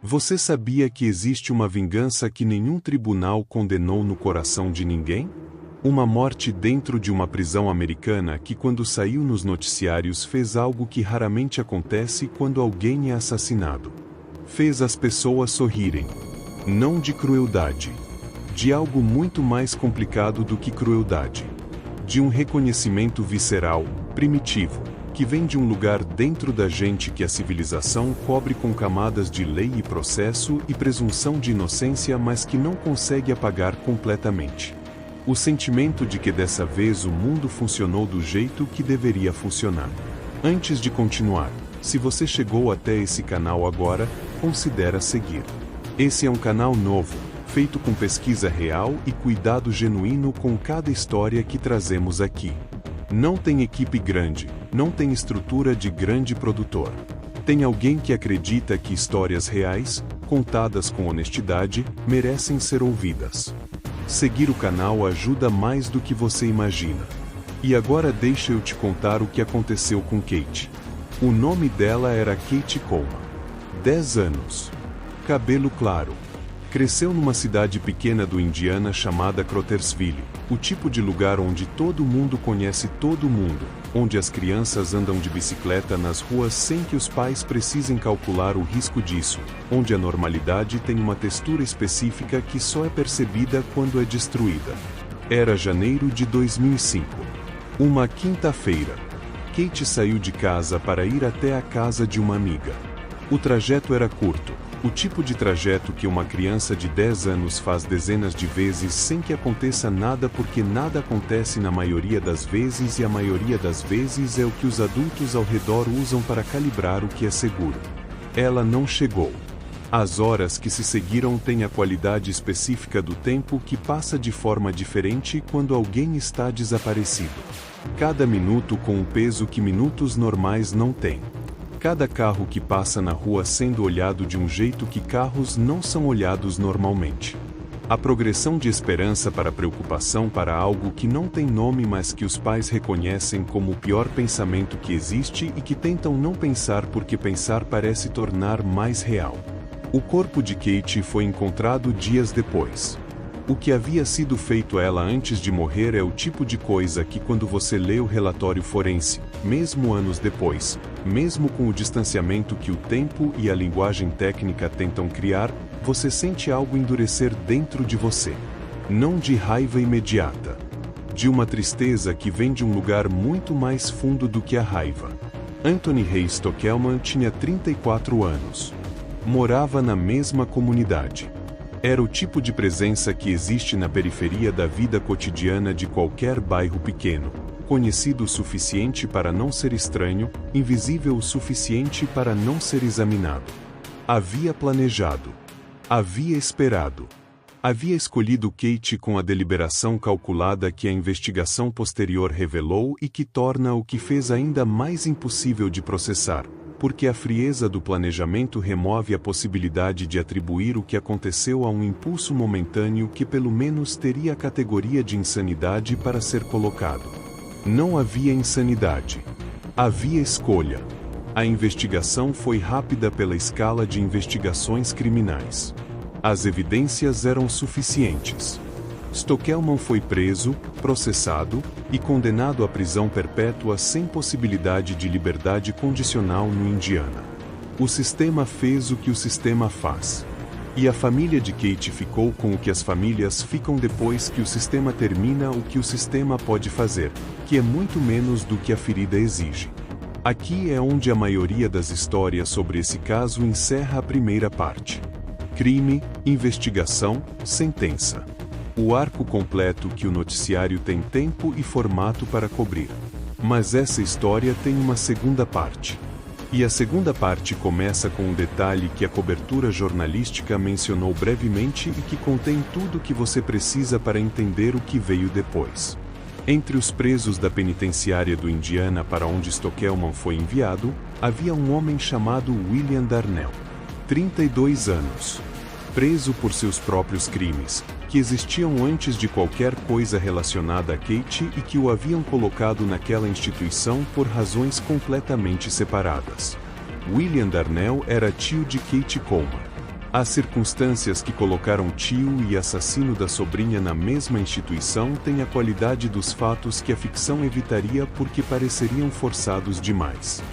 Você sabia que existe uma vingança que nenhum tribunal condenou no coração de ninguém? Uma morte dentro de uma prisão americana que, quando saiu nos noticiários, fez algo que raramente acontece quando alguém é assassinado. Fez as pessoas sorrirem. Não de crueldade. De algo muito mais complicado do que crueldade. De um reconhecimento visceral, primitivo, que vem de um lugar dentro da gente que a civilização cobre com camadas de lei e processo e presunção de inocência, mas que não consegue apagar completamente. O sentimento de que dessa vez o mundo funcionou do jeito que deveria funcionar. Antes de continuar, se você chegou até esse canal agora, considera seguir. Esse é um canal novo, feito com pesquisa real e cuidado genuíno com cada história que trazemos aqui. Não tem equipe grande, não tem estrutura de grande produtor. Tem alguém que acredita que histórias reais, contadas com honestidade, merecem ser ouvidas. Seguir o canal ajuda mais do que você imagina. E agora deixa eu te contar o que aconteceu com Kate. O nome dela era Kate Coleman. 10 anos. Cabelo claro. Cresceu numa cidade pequena do Indiana chamada Crothersville, o tipo de lugar onde todo mundo conhece todo mundo, onde as crianças andam de bicicleta nas ruas sem que os pais precisem calcular o risco disso, onde a normalidade tem uma textura específica que só é percebida quando é destruída. Era janeiro de 2005. Uma quinta-feira. Kate saiu de casa para ir até a casa de uma amiga. O trajeto era curto. O tipo de trajeto que uma criança de 10 anos faz dezenas de vezes sem que aconteça nada, porque nada acontece na maioria das vezes e a maioria das vezes é o que os adultos ao redor usam para calibrar o que é seguro. Ela não chegou. As horas que se seguiram têm a qualidade específica do tempo que passa de forma diferente quando alguém está desaparecido. Cada minuto com um peso que minutos normais não têm. Cada carro que passa na rua sendo olhado de um jeito que carros não são olhados normalmente. A progressão de esperança para preocupação para algo que não tem nome, mas que os pais reconhecem como o pior pensamento que existe e que tentam não pensar porque pensar parece tornar mais real. O corpo de Kate foi encontrado dias depois. O que havia sido feito a ela antes de morrer é o tipo de coisa que, quando você lê o relatório forense, mesmo anos depois, mesmo com o distanciamento que o tempo e a linguagem técnica tentam criar, você sente algo endurecer dentro de você. Não de raiva imediata. De uma tristeza que vem de um lugar muito mais fundo do que a raiva. Anthony Ray Stockelman tinha 34 anos. Morava na mesma comunidade. Era o tipo de presença que existe na periferia da vida cotidiana de qualquer bairro pequeno, conhecido o suficiente para não ser estranho, invisível o suficiente para não ser examinado. Havia planejado. Havia esperado. Havia escolhido Kate com a deliberação calculada que a investigação posterior revelou e que torna o que fez ainda mais impossível de processar. Porque a frieza do planejamento remove a possibilidade de atribuir o que aconteceu a um impulso momentâneo que pelo menos teria a categoria de insanidade para ser colocado. Não havia insanidade. Havia escolha. A investigação foi rápida pela escala de investigações criminais. As evidências eram suficientes. Stockelman foi preso, processado e condenado à prisão perpétua sem possibilidade de liberdade condicional no Indiana. O sistema fez o que o sistema faz. E a família de Kate ficou com o que as famílias ficam depois que o sistema termina o que o sistema pode fazer, que é muito menos do que a ferida exige. Aqui é onde a maioria das histórias sobre esse caso encerra a primeira parte. Crime, investigação, sentença. O arco completo que o noticiário tem tempo e formato para cobrir. Mas essa história tem uma segunda parte. E a segunda parte começa com um detalhe que a cobertura jornalística mencionou brevemente e que contém tudo o que você precisa para entender o que veio depois. Entre os presos da penitenciária do Indiana para onde Stockelman foi enviado, havia um homem chamado William Darnell. 32 anos. Preso por seus próprios crimes, que existiam antes de qualquer coisa relacionada a Kate e que o haviam colocado naquela instituição por razões completamente separadas. William Darnell era tio de Kate Coleman. As circunstâncias que colocaram tio e assassino da sobrinha na mesma instituição têm a qualidade dos fatos que a ficção evitaria porque pareceriam forçados demais.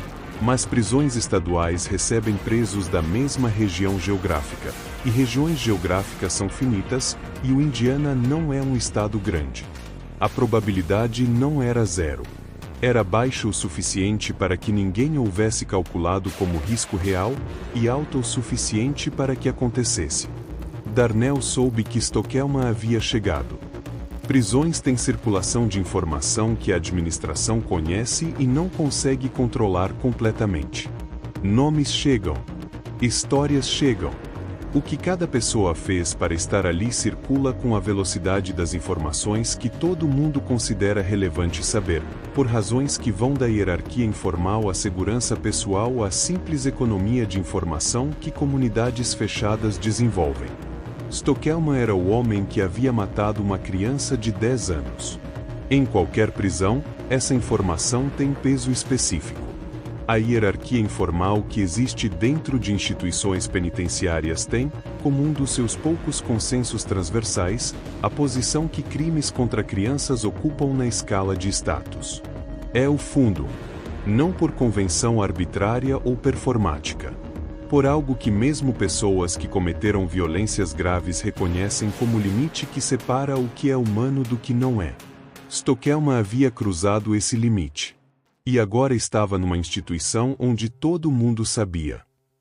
Mas prisões estaduais recebem presos da mesma região geográfica, e regiões geográficas são finitas, e o Indiana não é um estado grande. A probabilidade não era zero. Era baixa o suficiente para que ninguém houvesse calculado como risco real, e alta o suficiente para que acontecesse. Darnell soube que Stockelman havia chegado. Prisões têm circulação de informação que a administração conhece e não consegue controlar completamente. Nomes chegam. Histórias chegam. O que cada pessoa fez para estar ali circula com a velocidade das informações que todo mundo considera relevante saber, por razões que vão da hierarquia informal à segurança pessoal à simples economia de informação que comunidades fechadas desenvolvem. Stockelman era o homem que havia matado uma criança de 10 anos. Em qualquer prisão, essa informação tem peso específico. A hierarquia informal que existe dentro de instituições penitenciárias tem, como um dos seus poucos consensos transversais, a posição que crimes contra crianças ocupam na escala de status. É o fundo. Não por convenção arbitrária ou performática. Por algo que mesmo pessoas que cometeram violências graves reconhecem como limite que separa o que é humano do que não é. Stockelman havia cruzado esse limite. E agora estava numa instituição onde todo mundo sabia.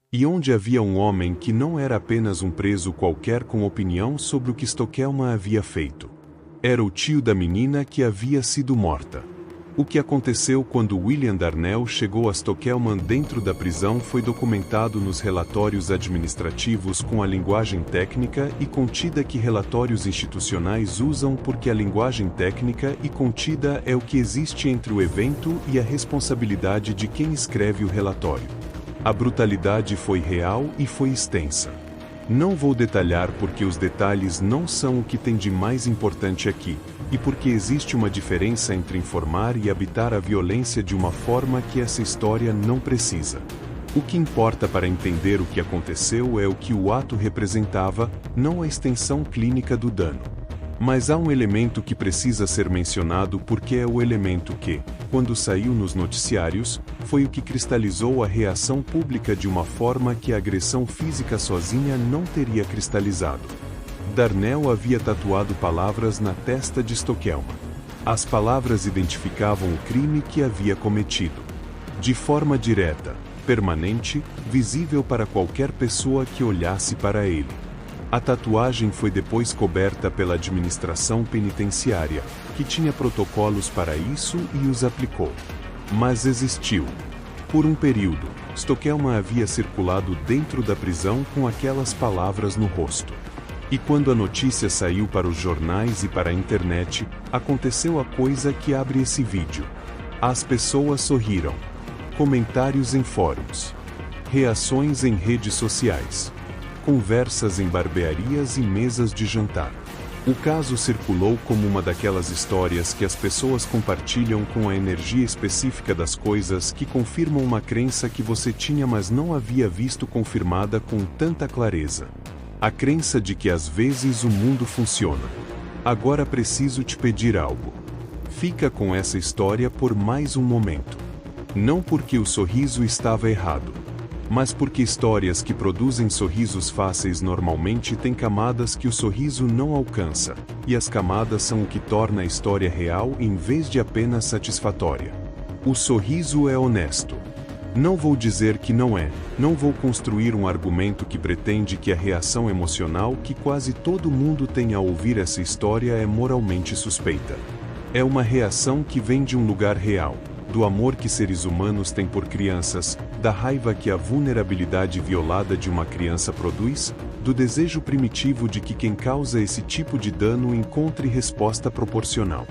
E onde havia um homem que não era apenas um preso qualquer com opinião sobre o que Stockelman havia feito. Era o tio da menina que havia sido morta. O que aconteceu quando William Darnell chegou a Stockelman dentro da prisão foi documentado nos relatórios administrativos com a linguagem técnica e contida que relatórios institucionais usam porque a linguagem técnica e contida é o que existe entre o evento e a responsabilidade de quem escreve o relatório. A brutalidade foi real e foi extensa. Não vou detalhar porque os detalhes não são o que tem de mais importante aqui, e porque existe uma diferença entre informar e habitar a violência de uma forma que essa história não precisa. O que importa para entender o que aconteceu é o que o ato representava, não a extensão clínica do dano. Mas há um elemento que precisa ser mencionado porque é o elemento que, quando saiu nos noticiários, foi o que cristalizou a reação pública de uma forma que a agressão física sozinha não teria cristalizado. Darnell havia tatuado palavras na testa de Stockelman. As palavras identificavam o crime que havia cometido. De forma direta, permanente, visível para qualquer pessoa que olhasse para ele. A tatuagem foi depois coberta pela administração penitenciária, que tinha protocolos para isso e os aplicou. Mas existiu. Por um período, Stockelman havia circulado dentro da prisão com aquelas palavras no rosto. E quando a notícia saiu para os jornais e para a internet, aconteceu a coisa que abre esse vídeo. As pessoas sorriram. Comentários em fóruns. Reações em redes sociais. Conversas em barbearias e mesas de jantar. O caso circulou como uma daquelas histórias que as pessoas compartilham com a energia específica das coisas que confirmam uma crença que você tinha mas não havia visto confirmada com tanta clareza. A crença de que às vezes o mundo funciona. Agora preciso te pedir algo. Fica com essa história por mais um momento. Não porque o sorriso estava errado, mas porque histórias que produzem sorrisos fáceis normalmente têm camadas que o sorriso não alcança, e as camadas são o que torna a história real em vez de apenas satisfatória. O sorriso é honesto. Não vou dizer que não é, não vou construir um argumento que pretende que a reação emocional que quase todo mundo tem ao ouvir essa história é moralmente suspeita. É uma reação que vem de um lugar real, do amor que seres humanos têm por crianças, da raiva que a vulnerabilidade violada de uma criança produz, do desejo primitivo de que quem causa esse tipo de dano encontre resposta proporcional.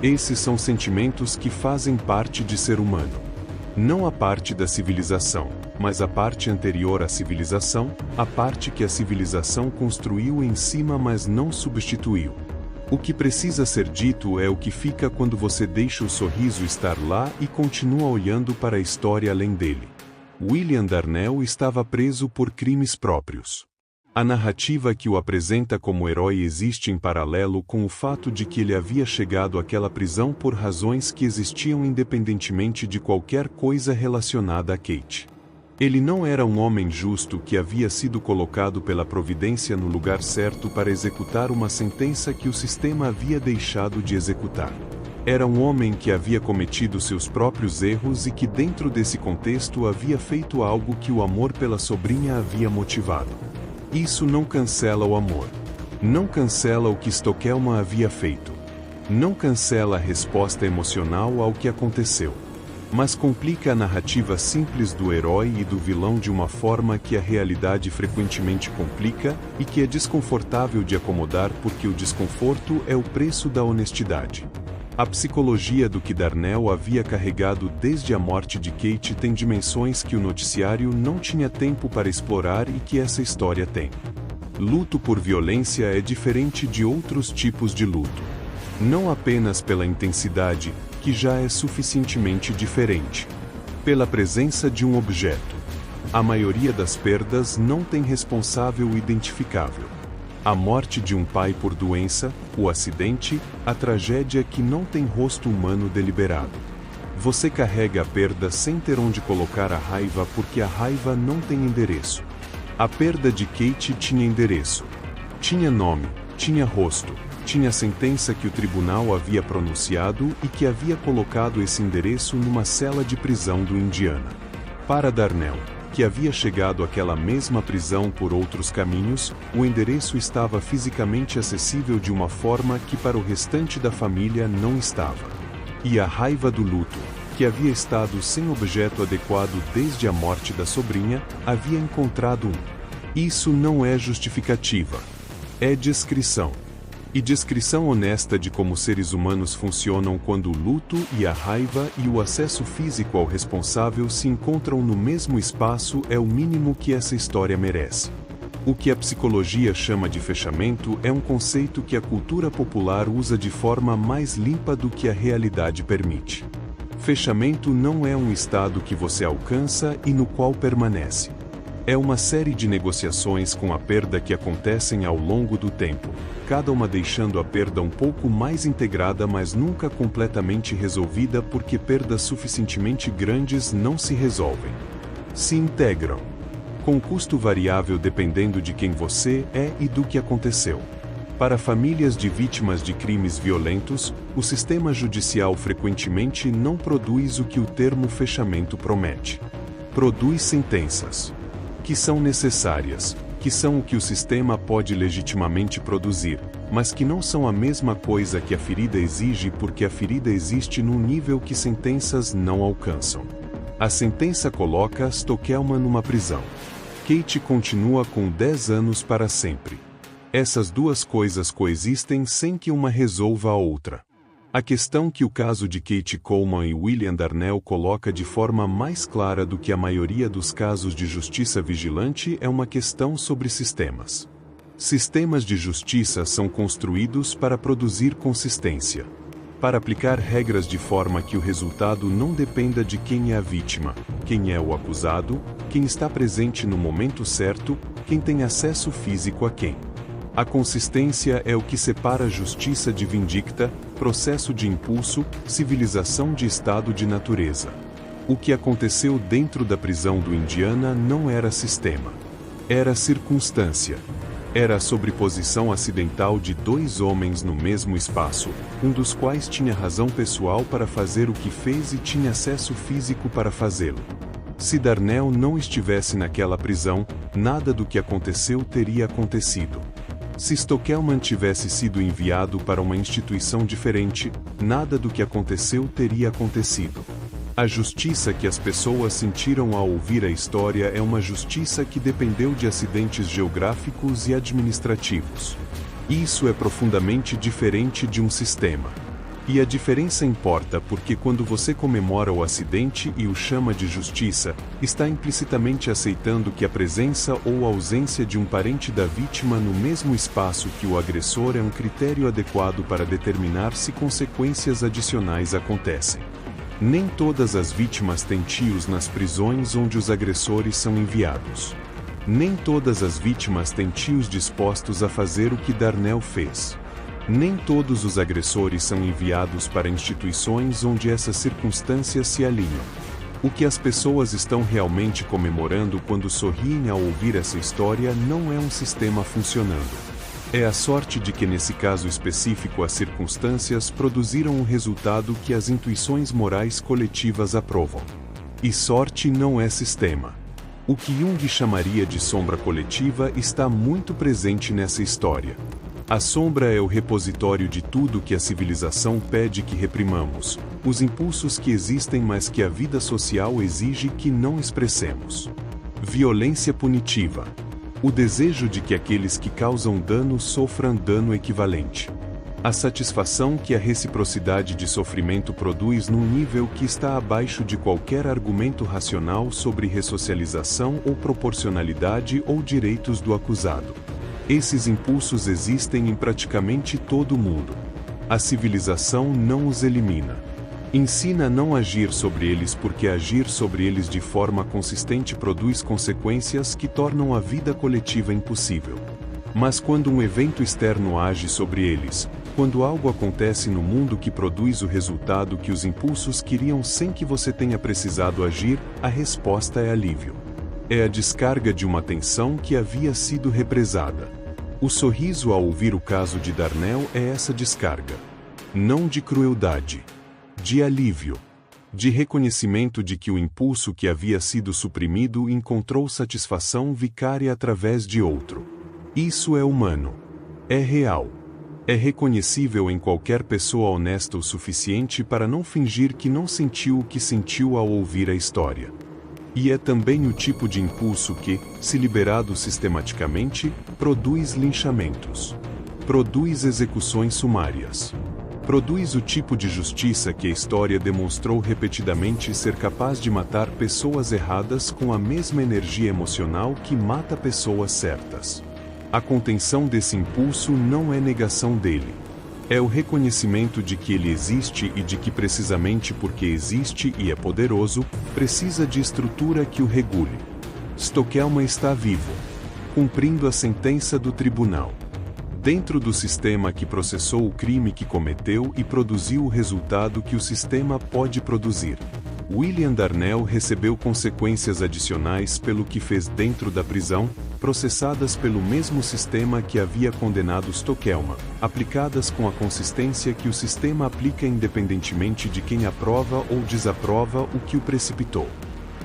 Esses são sentimentos que fazem parte de ser humano. Não a parte da civilização, mas a parte anterior à civilização, a parte que a civilização construiu em cima mas não substituiu. O que precisa ser dito é o que fica quando você deixa o sorriso estar lá e continua olhando para a história além dele. William Darnell estava preso por crimes próprios. A narrativa que o apresenta como herói existe em paralelo com o fato de que ele havia chegado àquela prisão por razões que existiam independentemente de qualquer coisa relacionada a Kate. Ele não era um homem justo que havia sido colocado pela providência no lugar certo para executar uma sentença que o sistema havia deixado de executar. Era um homem que havia cometido seus próprios erros e que dentro desse contexto havia feito algo que o amor pela sobrinha havia motivado. Isso não cancela o amor. Não cancela o que Stokelman havia feito. Não cancela a resposta emocional ao que aconteceu. Mas complica a narrativa simples do herói e do vilão de uma forma que a realidade frequentemente complica e que é desconfortável de acomodar porque o desconforto é o preço da honestidade. A psicologia do que Darnell havia carregado desde a morte de Kate tem dimensões que o noticiário não tinha tempo para explorar e que essa história tem. Luto por violência é diferente de outros tipos de luto. Não apenas pela intensidade, que já é suficientemente diferente. Pela presença de um objeto. A maioria das perdas não tem responsável identificável. A morte de um pai por doença, o acidente, a tragédia que não tem rosto humano deliberado. Você carrega a perda sem ter onde colocar a raiva porque a raiva não tem endereço. A perda de Kate tinha endereço. Tinha nome, tinha rosto, tinha sentença que o tribunal havia pronunciado e que havia colocado esse endereço numa cela de prisão do Indiana. Para Darnell, que havia chegado àquela mesma prisão por outros caminhos, o endereço estava fisicamente acessível de uma forma que para o restante da família não estava. E a raiva do luto, que havia estado sem objeto adequado desde a morte da sobrinha, havia encontrado um. Isso não é justificativa. É descrição. E descrição honesta de como seres humanos funcionam quando o luto e a raiva e o acesso físico ao responsável se encontram no mesmo espaço é o mínimo que essa história merece. O que a psicologia chama de fechamento é um conceito que a cultura popular usa de forma mais limpa do que a realidade permite. Fechamento não é um estado que você alcança e no qual permanece. É uma série de negociações com a perda que acontecem ao longo do tempo, cada uma deixando a perda um pouco mais integrada mas nunca completamente resolvida porque perdas suficientemente grandes não se resolvem. Se integram. Com custo variável dependendo de quem você é e do que aconteceu. Para famílias de vítimas de crimes violentos, o sistema judicial frequentemente não produz o que o termo fechamento promete. Produz sentenças. Que são necessárias, que são o que o sistema pode legitimamente produzir, mas que não são a mesma coisa que a ferida exige porque a ferida existe num nível que sentenças não alcançam. A sentença coloca Stokelman numa prisão. Kate continua com 10 anos para sempre. Essas duas coisas coexistem sem que uma resolva a outra. A questão que o caso de Kate Coleman e William Darnell coloca de forma mais clara do que a maioria dos casos de justiça vigilante é uma questão sobre sistemas. Sistemas de justiça são construídos para produzir consistência. Para aplicar regras de forma que o resultado não dependa de quem é a vítima, quem é o acusado, quem está presente no momento certo, quem tem acesso físico a quem. A consistência é o que separa a justiça de vindicta, processo de impulso, civilização de estado de natureza. O que aconteceu dentro da prisão do Indiana não era sistema. Era circunstância. Era a sobreposição acidental de dois homens no mesmo espaço, um dos quais tinha razão pessoal para fazer o que fez e tinha acesso físico para fazê-lo. Se Darnell não estivesse naquela prisão, nada do que aconteceu teria acontecido. Se Stokelman tivesse sido enviado para uma instituição diferente, nada do que aconteceu teria acontecido. A justiça que as pessoas sentiram ao ouvir a história é uma justiça que dependeu de acidentes geográficos e administrativos. Isso é profundamente diferente de um sistema. E a diferença importa porque quando você comemora o acidente e o chama de justiça, está implicitamente aceitando que a presença ou ausência de um parente da vítima no mesmo espaço que o agressor é um critério adequado para determinar se consequências adicionais acontecem. Nem todas as vítimas têm tios nas prisões onde os agressores são enviados. Nem todas as vítimas têm tios dispostos a fazer o que Darnell fez. Nem todos os agressores são enviados para instituições onde essas circunstâncias se alinham. O que as pessoas estão realmente comemorando quando sorriem ao ouvir essa história não é um sistema funcionando. É a sorte de que nesse caso específico as circunstâncias produziram um resultado que as intuições morais coletivas aprovam. E sorte não é sistema. O que Jung chamaria de sombra coletiva está muito presente nessa história. A sombra é o repositório de tudo que a civilização pede que reprimamos, os impulsos que existem mas que a vida social exige que não expressemos. Violência punitiva. O desejo de que aqueles que causam dano sofram dano equivalente. A satisfação que a reciprocidade de sofrimento produz num nível que está abaixo de qualquer argumento racional sobre ressocialização ou proporcionalidade ou direitos do acusado. Esses impulsos existem em praticamente todo o mundo. A civilização não os elimina. Ensina a não agir sobre eles porque agir sobre eles de forma consistente produz consequências que tornam a vida coletiva impossível. Mas quando um evento externo age sobre eles, quando algo acontece no mundo que produz o resultado que os impulsos queriam sem que você tenha precisado agir, a resposta é alívio. É a descarga de uma tensão que havia sido represada. O sorriso ao ouvir o caso de Darnell é essa descarga. Não de crueldade. De alívio. De reconhecimento de que o impulso que havia sido suprimido encontrou satisfação vicária através de outro. Isso é humano. É real. É reconhecível em qualquer pessoa honesta o suficiente para não fingir que não sentiu o que sentiu ao ouvir a história. E é também o tipo de impulso que, se liberado sistematicamente, produz linchamentos. Produz execuções sumárias. Produz o tipo de justiça que a história demonstrou repetidamente ser capaz de matar pessoas erradas com a mesma energia emocional que mata pessoas certas. A contenção desse impulso não é negação dele. É o reconhecimento de que ele existe e de que precisamente porque existe e é poderoso, precisa de estrutura que o regule. Stokelman está vivo, cumprindo a sentença do tribunal. Dentro do sistema que processou o crime que cometeu e produziu o resultado que o sistema pode produzir. William Darnell recebeu consequências adicionais pelo que fez dentro da prisão, processadas pelo mesmo sistema que havia condenado Stokelman, aplicadas com a consistência que o sistema aplica independentemente de quem aprova ou desaprova o que o precipitou.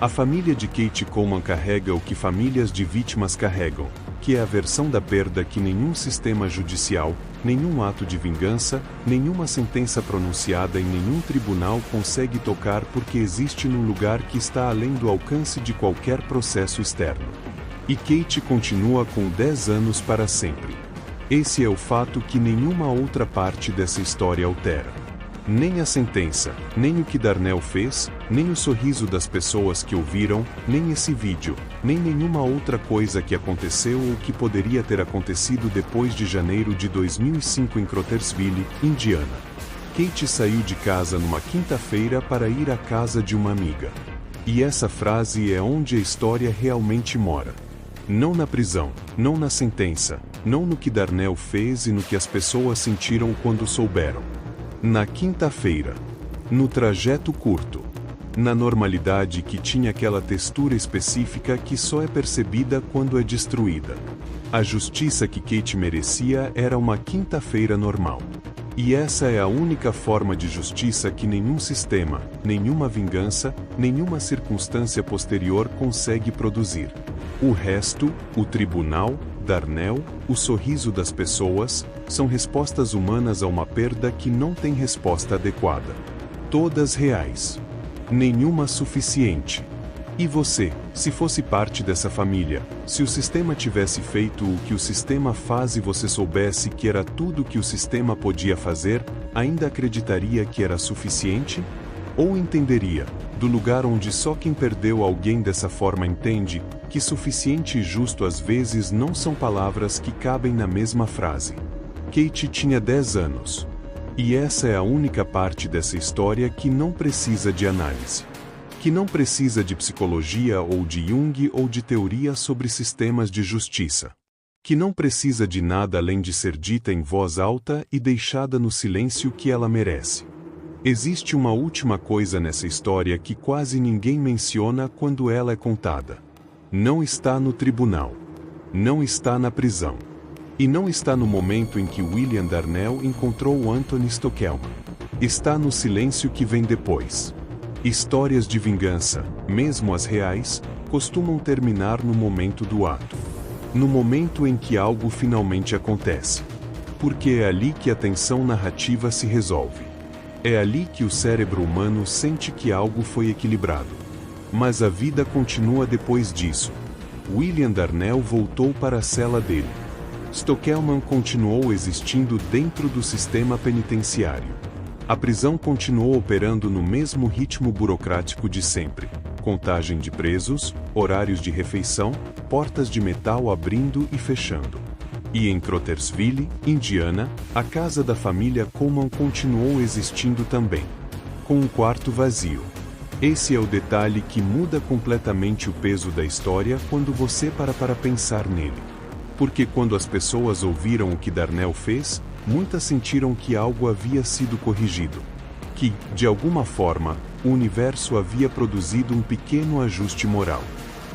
A família de Kate Coleman carrega o que famílias de vítimas carregam, que é a versão da perda que nenhum sistema judicial, nenhum ato de vingança, nenhuma sentença pronunciada em nenhum tribunal consegue tocar porque existe num lugar que está além do alcance de qualquer processo externo. E Kate continua com 10 anos para sempre. Esse é o fato que nenhuma outra parte dessa história altera. Nem a sentença, nem o que Darnell fez, nem o sorriso das pessoas que ouviram, nem esse vídeo, nem nenhuma outra coisa que aconteceu ou que poderia ter acontecido depois de janeiro de 2005 em Crothersville, Indiana. Kate saiu de casa numa quinta-feira para ir à casa de uma amiga. E essa frase é onde a história realmente mora. Não na prisão, não na sentença, não no que Darnell fez e no que as pessoas sentiram quando souberam. Na quinta-feira. No trajeto curto. Na normalidade que tinha aquela textura específica que só é percebida quando é destruída. A justiça que Kate merecia era uma quinta-feira normal. E essa é a única forma de justiça que nenhum sistema, nenhuma vingança, nenhuma circunstância posterior consegue produzir. O resto, o tribunal, Darnell, o sorriso das pessoas, são respostas humanas a uma perda que não tem resposta adequada. Todas reais. Nenhuma suficiente. E você, se fosse parte dessa família, se o sistema tivesse feito o que o sistema faz e você soubesse que era tudo o que o sistema podia fazer, ainda acreditaria que era suficiente? Ou entenderia, do lugar onde só quem perdeu alguém dessa forma entende, que suficiente e justo às vezes não são palavras que cabem na mesma frase. Kate tinha 10 anos. E essa é a única parte dessa história que não precisa de análise. que não precisa de psicologia ou de Jung ou de teoria sobre sistemas de justiça, que não precisa de nada além de ser dita em voz alta e deixada no silêncio que ela merece. Existe uma última coisa nessa história que quase ninguém menciona quando ela é contada. Não está no tribunal. Não está na prisão. E não está no momento em que William Darnell encontrou Anthony Stokelman. Está no silêncio que vem depois. Histórias de vingança, mesmo as reais, costumam terminar no momento do ato. No momento em que algo finalmente acontece. Porque é ali que a tensão narrativa se resolve. É ali que o cérebro humano sente que algo foi equilibrado. Mas a vida continua depois disso. William Darnell voltou para a cela dele. Stokelman continuou existindo dentro do sistema penitenciário. A prisão continuou operando no mesmo ritmo burocrático de sempre. Contagem de presos, horários de refeição, portas de metal abrindo e fechando. E em Crothersville, Indiana, a casa da família Coleman continuou existindo também. Com um quarto vazio. Esse é o detalhe que muda completamente o peso da história quando você para pensar nele. Porque quando as pessoas ouviram o que Darnell fez, muitas sentiram que algo havia sido corrigido. Que, de alguma forma, o universo havia produzido um pequeno ajuste moral.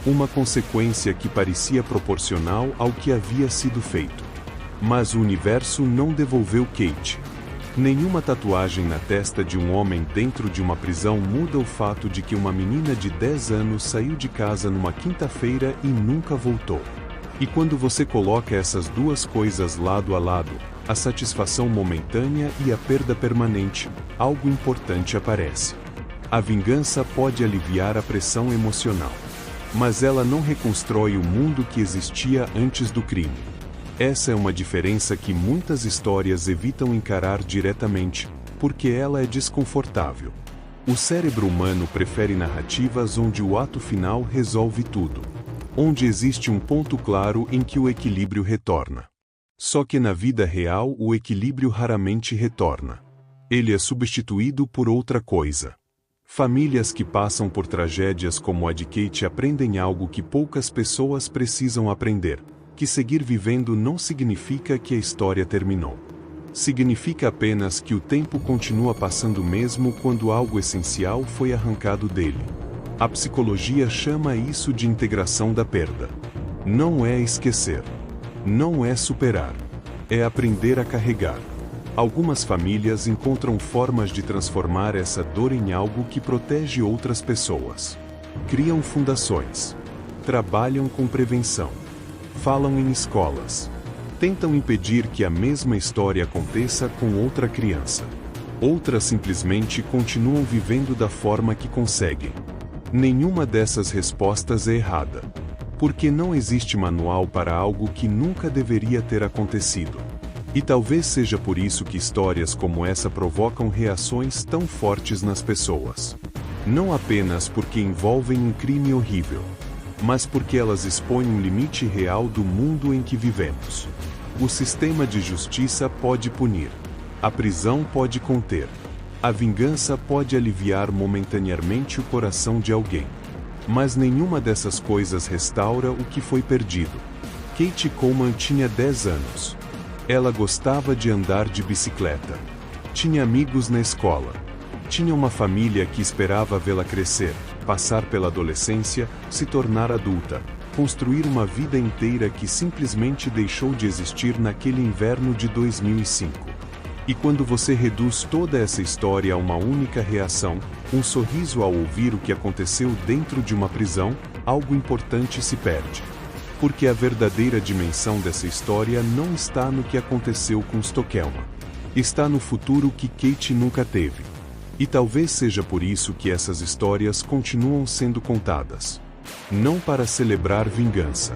Uma consequência que parecia proporcional ao que havia sido feito. Mas o universo não devolveu Kate. Nenhuma tatuagem na testa de um homem dentro de uma prisão muda o fato de que uma menina de 10 anos saiu de casa numa quinta-feira e nunca voltou. E quando você coloca essas duas coisas lado a lado, a satisfação momentânea e a perda permanente, algo importante aparece. A vingança pode aliviar a pressão emocional. Mas ela não reconstrói o mundo que existia antes do crime. Essa é uma diferença que muitas histórias evitam encarar diretamente, porque ela é desconfortável. O cérebro humano prefere narrativas onde o ato final resolve tudo. Onde existe um ponto claro em que o equilíbrio retorna. Só que na vida real o equilíbrio raramente retorna. Ele é substituído por outra coisa. Famílias que passam por tragédias como a de Kate aprendem algo que poucas pessoas precisam aprender, que seguir vivendo não significa que a história terminou. Significa apenas que o tempo continua passando mesmo quando algo essencial foi arrancado dele. A psicologia chama isso de integração da perda. Não é esquecer. Não é superar. É aprender a carregar. Algumas famílias encontram formas de transformar essa dor em algo que protege outras pessoas. Criam fundações. Trabalham com prevenção. Falam em escolas. Tentam impedir que a mesma história aconteça com outra criança. Outras simplesmente continuam vivendo da forma que conseguem. Nenhuma dessas respostas é errada. Porque não existe manual para algo que nunca deveria ter acontecido. E talvez seja por isso que histórias como essa provocam reações tão fortes nas pessoas. Não apenas porque envolvem um crime horrível, mas porque elas expõem um limite real do mundo em que vivemos. O sistema de justiça pode punir. A prisão pode conter. A vingança pode aliviar momentaneamente o coração de alguém. Mas nenhuma dessas coisas restaura o que foi perdido. Kate Coleman tinha 10 anos. Ela gostava de andar de bicicleta. Tinha amigos na escola. Tinha uma família que esperava vê-la crescer, passar pela adolescência, se tornar adulta, construir uma vida inteira que simplesmente deixou de existir naquele inverno de 2005. E quando você reduz toda essa história a uma única reação, um sorriso ao ouvir o que aconteceu dentro de uma prisão, algo importante se perde. Porque a verdadeira dimensão dessa história não está no que aconteceu com Stokelman. Está no futuro que Kate nunca teve. E talvez seja por isso que essas histórias continuam sendo contadas. Não para celebrar vingança,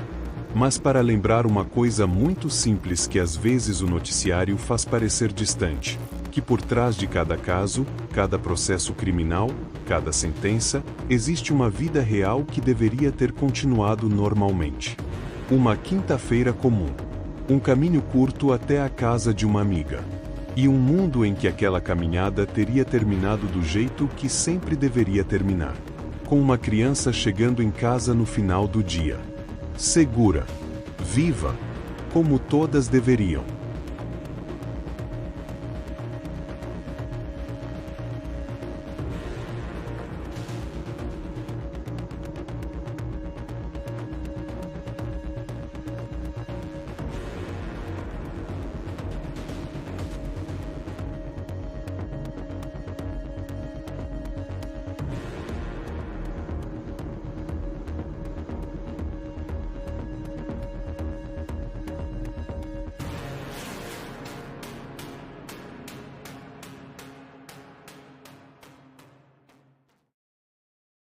mas para lembrar uma coisa muito simples que às vezes o noticiário faz parecer distante, que por trás de cada caso, cada processo criminal, cada sentença, existe uma vida real que deveria ter continuado normalmente. Uma quinta-feira comum. Um caminho curto até a casa de uma amiga. E um mundo em que aquela caminhada teria terminado do jeito que sempre deveria terminar. com uma criança chegando em casa no final do dia. Segura. Viva. Como todas deveriam.